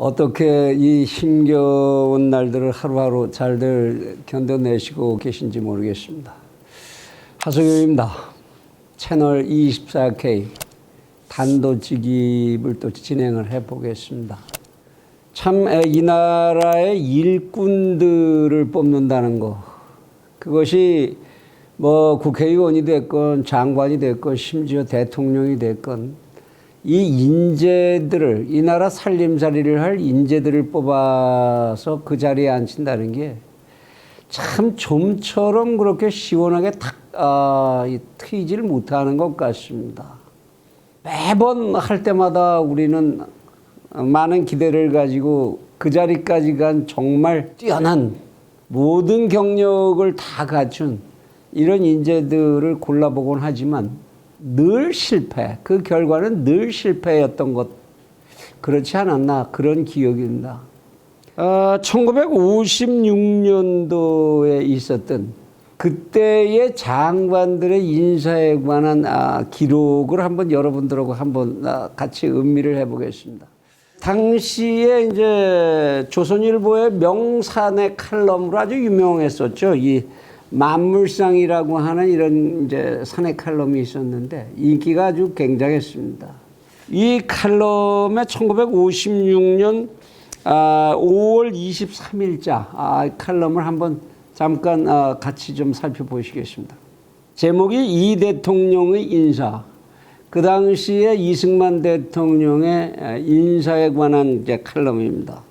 어떻게 이 힘겨운 날들을 하루하루 잘들 견뎌내시고 계신지 모르겠습니다. 하성영입니다. 채널 24K 단도직입을 또 진행을 해보겠습니다. 참 이 나라의 일꾼들을 뽑는다는 거, 그것이 뭐 국회의원이 됐건 장관이 됐건 심지어 대통령이 됐건 이 인재들을, 이 나라 살림살이를 할 인재들을 뽑아서 그 자리에 앉힌다는 게 참 좀처럼 그렇게 시원하게 탁 트이지를 못하는 것 같습니다. 매번 할 때마다 우리는 많은 기대를 가지고 그 자리까지 간 정말 뛰어난 모든 경력을 다 갖춘 이런 인재들을 골라보곤 하지만 늘 실패, 그 결과는 늘 실패였던 것, 그렇지 않았나, 그런 기억입니다. 1956년도에 있었던 그때의 장관들의 인사에 관한 기록을 한번 여러분들하고 한번 같이 음미를 해보겠습니다. 당시에 이제 조선일보의 명산의 칼럼으로 아주 유명했었죠. 이 만물상이라고 하는 이런 이제 산의 칼럼이 있었는데 인기가 아주 굉장했습니다. 이 칼럼에 1956년 5월 23일자 칼럼을 한번 잠깐 같이 좀 살펴보시겠습니다. 제목이 이 대통령의 인사, 그 당시에 이승만 대통령의 인사에 관한 이제 칼럼입니다.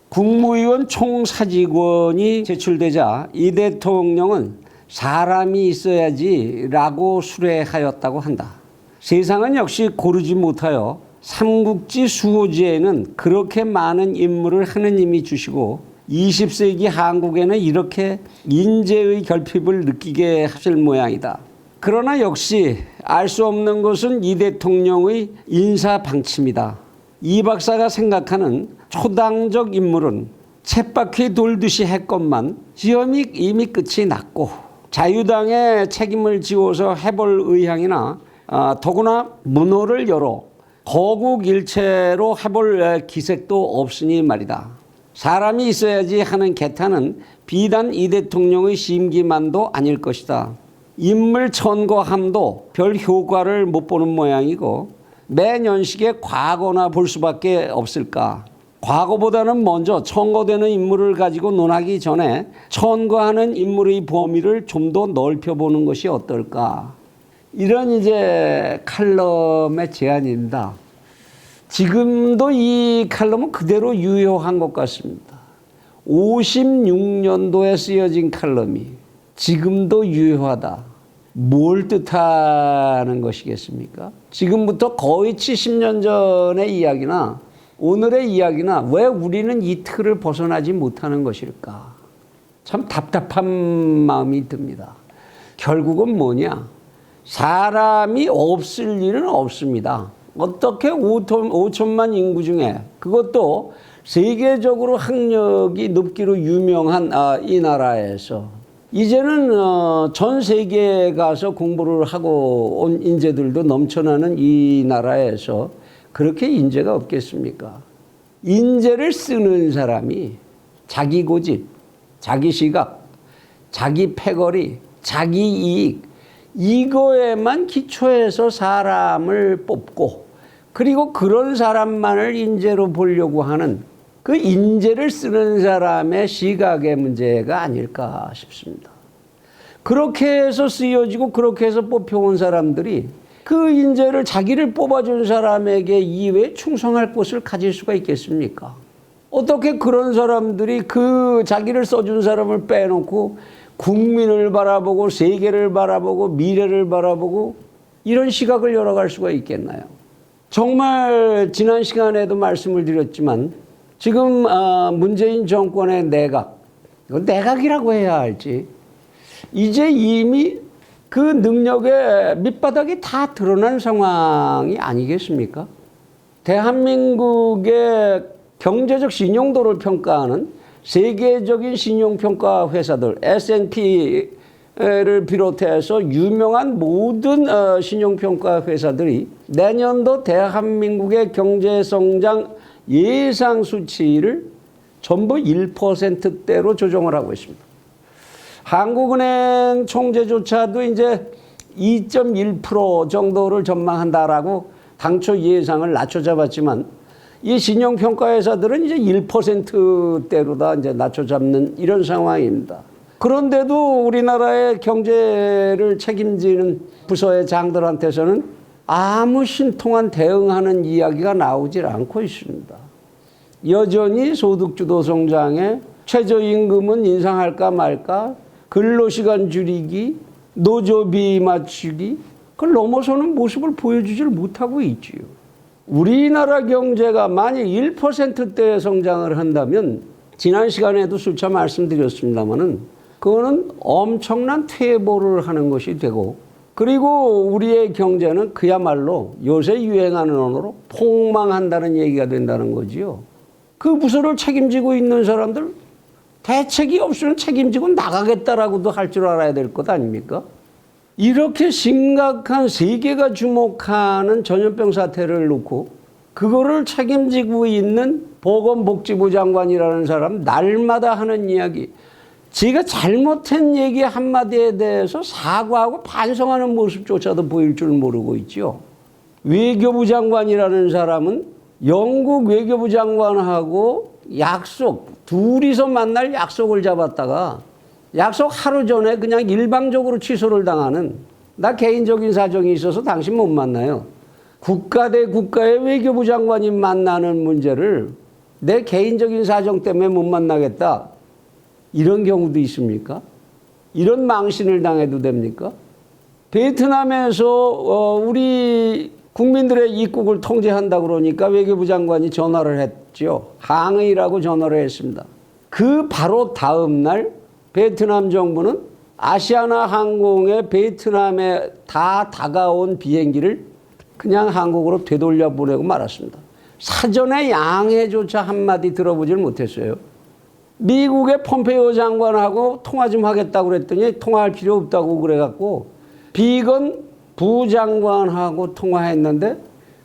국무위원 총사직원이 제출되자 이 대통령은 사람이 있어야지라고 수레하였다고 한다. 세상은 역시 고르지 못하여 삼국지 수호지에는 그렇게 많은 인물을 하느님이 주시고 20세기 한국에는 이렇게 인재의 결핍을 느끼게 하실 모양이다. 그러나 역시 알 수 없는 것은 이 대통령의 인사 방침이다. 이 박사가 생각하는 초당적 인물은 쳇바퀴 돌듯이 했건만 시험이 이미 끝이 났고 자유당에 책임을 지워서 해볼 의향이나 더구나 문호를 열어 거국일체로 해볼 기색도 없으니 말이다. 사람이 있어야지 하는 개탄은 비단 이 대통령의 심기만도 아닐 것이다. 인물 천거함도 별 효과를 못 보는 모양이고 매년식의 과거나 볼 수밖에 없을까. 과거보다는 먼저 천거되는 인물을 가지고 논하기 전에 천거하는 인물의 범위를 좀 더 넓혀보는 것이 어떨까. 이런 이제 칼럼의 제안입니다. 지금도 이 칼럼은 그대로 유효한 것 같습니다. 56년도에 쓰여진 칼럼이 지금도 유효하다. 뭘 뜻하는 것이겠습니까? 지금부터 거의 70년 전의 이야기나 오늘의 이야기나 왜 우리는 이 틀을 벗어나지 못하는 것일까? 참 답답한 마음이 듭니다. 결국은 뭐냐? 사람이 없을 일은 없습니다. 어떻게 5천만 인구 중에 그것도 세계적으로 학력이 높기로 유명한 이 나라에서 이제는 전 세계에 가서 공부를 하고 온 인재들도 넘쳐나는 이 나라에서 그렇게 인재가 없겠습니까? 인재를 쓰는 사람이 자기 고집, 자기 시각, 자기 패거리, 자기 이익 이거에만 기초해서 사람을 뽑고 그리고 그런 사람만을 인재로 보려고 하는 그 인재를 쓰는 사람의 시각의 문제가 아닐까 싶습니다. 그렇게 해서 쓰여지고 그렇게 해서 뽑혀온 사람들이 그 인재를 자기를 뽑아준 사람에게 이외에 충성할 곳을 가질 수가 있겠습니까? 어떻게 그런 사람들이 그 자기를 써준 사람을 빼놓고 국민을 바라보고 세계를 바라보고 미래를 바라보고 이런 시각을 열어갈 수가 있겠나요? 정말 지난 시간에도 말씀을 드렸지만 지금 문재인 정권의 내각, 내각이라고 해야 할지 이제 이미 그 능력의 밑바닥이 다 드러난 상황이 아니겠습니까? 대한민국의 경제적 신용도를 평가하는 세계적인 신용평가 회사들 S&P를 비롯해서 유명한 모든 신용평가 회사들이 내년도 대한민국의 경제성장 예상 수치를 전부 1%대로 조정을 하고 있습니다. 한국은행 총재조차도 이제 2.1% 정도를 전망한다라고 당초 예상을 낮춰 잡았지만 이 신용평가회사들은 이제 1%대로 다 이제 낮춰 잡는 이런 상황입니다. 그런데도 우리나라의 경제를 책임지는 부서의 장들한테서는 아무 신통한 대응하는 이야기가 나오질 않고 있습니다. 여전히 소득주도 성장에 최저임금은 인상할까 말까, 근로시간 줄이기, 노조비 맞추기, 그걸 넘어서는 모습을 보여주질 못하고 있지요. 우리나라 경제가 만약 1%대의 성장을 한다면 지난 시간에도 수차 말씀드렸습니다마는 그거는 엄청난 퇴보를 하는 것이 되고, 그리고 우리의 경제는 그야말로 요새 유행하는 언어로 폭망한다는 얘기가 된다는 거지요. 그 부서를 책임지고 있는 사람들 대책이 없으면 책임지고 나가겠다라고도 할 줄 알아야 될 것 아닙니까? 이렇게 심각한 세계가 주목하는 전염병 사태를 놓고 그거를 책임지고 있는 보건복지부 장관이라는 사람 날마다 하는 이야기, 지가 잘못한 얘기 한마디에 대해서 사과하고 반성하는 모습조차도 보일 줄 모르고 있죠. 외교부 장관이라는 사람은 영국 외교부 장관하고 둘이서 만날 약속을 잡았다가 약속 하루 전에 그냥 일방적으로 취소를 당하는, 나 개인적인 사정이 있어서 당신 못 만나요. 국가 대 국가의 외교부 장관이 만나는 문제를 내 개인적인 사정 때문에 못 만나겠다. 이런 경우도 있습니까? 이런 망신을 당해도 됩니까? 베트남에서 우리 국민들의 입국을 통제한다 그러니까 외교부 장관이 전화를 했죠. 항의라고 전화를 했습니다. 그 바로 다음 날 베트남 정부는 아시아나 항공의 베트남에 다 다가온 비행기를 그냥 한국으로 되돌려 보내고 말았습니다. 사전에 양해조차 한마디 들어보질 못했어요. 미국의 폼페이오 장관하고 통화 좀 하겠다고 그랬더니 통화할 필요 없다고 그래갖고 비건 부장관하고 통화했는데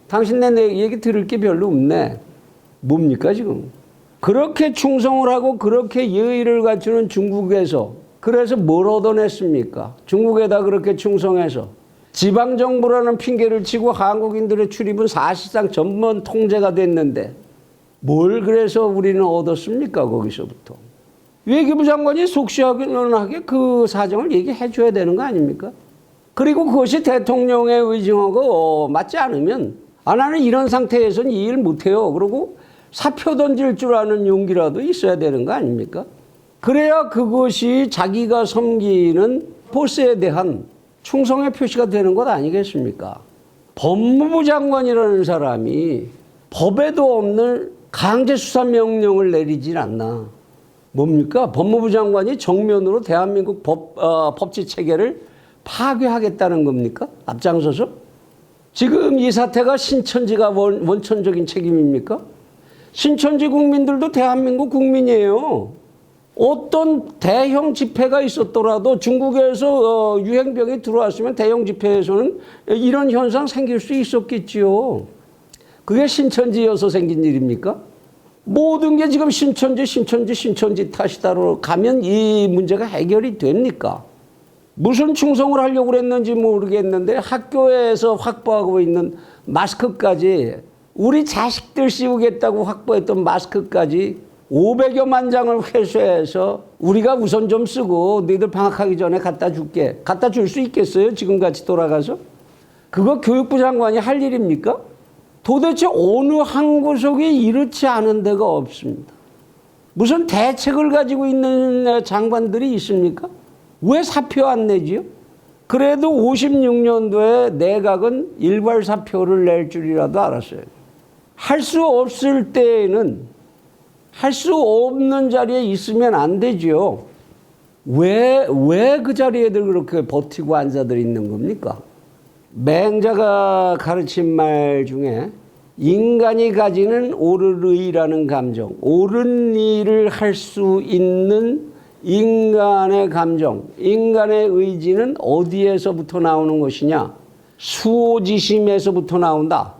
당신네 내 얘기 들을 게 별로 없네. 뭡니까 지금? 그렇게 충성을 하고 그렇게 예의를 갖추는 중국에서 그래서 뭘 얻어냈습니까? 중국에다 그렇게 충성해서 지방정부라는 핑계를 치고 한국인들의 출입은 사실상 전면 통제가 됐는데 뭘 그래서 우리는 얻었습니까? 거기서부터. 외교부 장관이 속시원하게 그 사정을 얘기해 줘야 되는 거 아닙니까? 그리고 그것이 대통령의 의중하고 맞지 않으면 나는 이런 상태에서는 이 일 못해요. 그리고 사표 던질 줄 아는 용기라도 있어야 되는 거 아닙니까? 그래야 그것이 자기가 섬기는 보스에 대한 충성의 표시가 되는 것 아니겠습니까? 법무부 장관이라는 사람이 법에도 없는 강제수사 명령을 내리질 않나. 뭡니까? 법무부 장관이 정면으로 대한민국 법치 체계를 파괴하겠다는 겁니까? 앞장서서? 지금 이 사태가 신천지가 원천적인 책임입니까? 신천지 국민들도 대한민국 국민이에요. 어떤 대형 집회가 있었더라도 중국에서 유행병이 들어왔으면 대형 집회에서는 이런 현상 생길 수 있었겠지요. 그게 신천지여서 생긴 일입니까? 모든 게 지금 신천지 탓이다로 가면 이 문제가 해결이 됩니까? 무슨 충성을 하려고 그랬는지 모르겠는데 학교에서 확보하고 있는 마스크까지, 우리 자식들 씌우겠다고 확보했던 마스크까지 500여만 장을 회수해서 우리가 우선 좀 쓰고 너희들 방학하기 전에 갖다 줄게. 갖다 줄 수 있겠어요? 지금같이 돌아가서? 그거 교육부 장관이 할 일입니까? 도대체 어느 한 구석이 이렇지 않은 데가 없습니다. 무슨 대책을 가지고 있는 장관들이 있습니까? 왜 사표 안 내지요? 그래도 56년도에 내각은 일괄 사표를 낼 줄이라도 알았어요. 할 수 없을 때에는 할 수 없는 자리에 있으면 안 되죠. 왜 그 자리에들 그렇게 버티고 앉아들 있는 겁니까? 맹자가 가르친 말 중에 인간이 가지는 옳으리라는 감정, 옳은 일을 할 수 있는 인간의 감정, 인간의 의지는 어디에서부터 나오는 것이냐? 수호지심에서부터 나온다.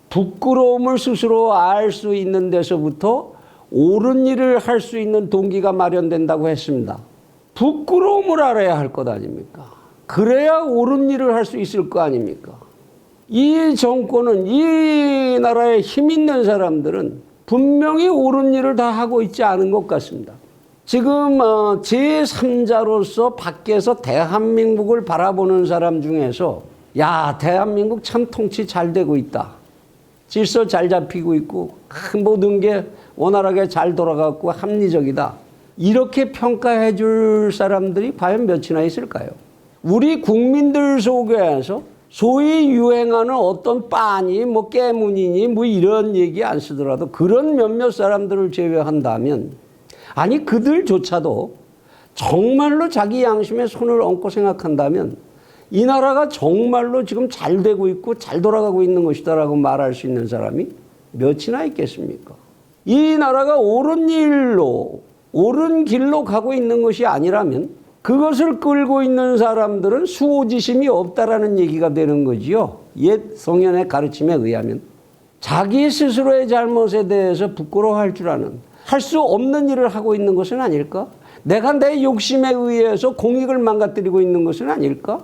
부끄러움을 스스로 알 수 있는 데서부터 옳은 일을 할 수 있는 동기가 마련된다고 했습니다. 부끄러움을 알아야 할 것 아닙니까? 그래야 옳은 일을 할 수 있을 거 아닙니까? 이 정권은, 이 나라에 힘 있는 사람들은 분명히 옳은 일을 다 하고 있지 않은 것 같습니다. 지금 제3자로서 밖에서 대한민국을 바라보는 사람 중에서 야, 대한민국 참 통치 잘 되고 있다. 질서 잘 잡히고 있고 모든 게 원활하게 잘 돌아가고 합리적이다. 이렇게 평가해 줄 사람들이 과연 몇이나 있을까요? 우리 국민들 속에서 소위 유행하는 어떤 빤이 깨문이니 이런 얘기 안 쓰더라도 그런 몇몇 사람들을 제외한다면, 아니 그들조차도 정말로 자기 양심에 손을 얹고 생각한다면 이 나라가 정말로 지금 잘 되고 있고 잘 돌아가고 있는 것이다라고 말할 수 있는 사람이 몇이나 있겠습니까? 이 나라가 옳은 일로, 옳은 길로 가고 있는 것이 아니라면 그것을 끌고 있는 사람들은 수호지심이 없다라는 얘기가 되는 거지요. 옛 성현의 가르침에 의하면 자기 스스로의 잘못에 대해서 부끄러워할 줄 아는, 할 수 없는 일을 하고 있는 것은 아닐까? 내가 내 욕심에 의해서 공익을 망가뜨리고 있는 것은 아닐까?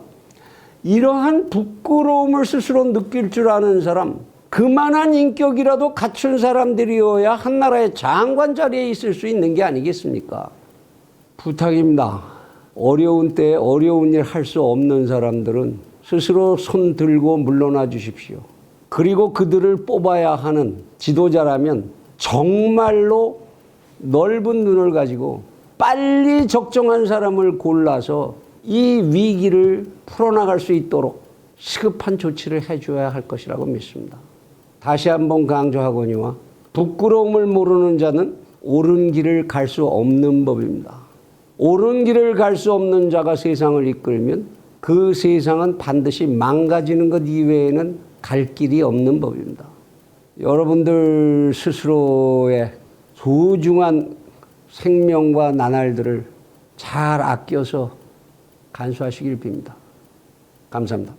이러한 부끄러움을 스스로 느낄 줄 아는 사람, 그만한 인격이라도 갖춘 사람들이어야 한 나라의 장관 자리에 있을 수 있는 게 아니겠습니까? 부탁입니다. 어려운 때에 어려운 일 할 수 없는 사람들은 스스로 손 들고 물러나 주십시오. 그리고 그들을 뽑아야 하는 지도자라면 정말로 넓은 눈을 가지고 빨리 적정한 사람을 골라서 이 위기를 풀어나갈 수 있도록 시급한 조치를 해줘야 할 것이라고 믿습니다. 다시 한번 강조하거니와 부끄러움을 모르는 자는 옳은 길을 갈 수 없는 법입니다. 옳은 길을 갈 수 없는 자가 세상을 이끌면 그 세상은 반드시 망가지는 것 이외에는 갈 길이 없는 법입니다. 여러분들 스스로의 소중한 생명과 나날들을 잘 아껴서 간수하시길 빕니다. 감사합니다.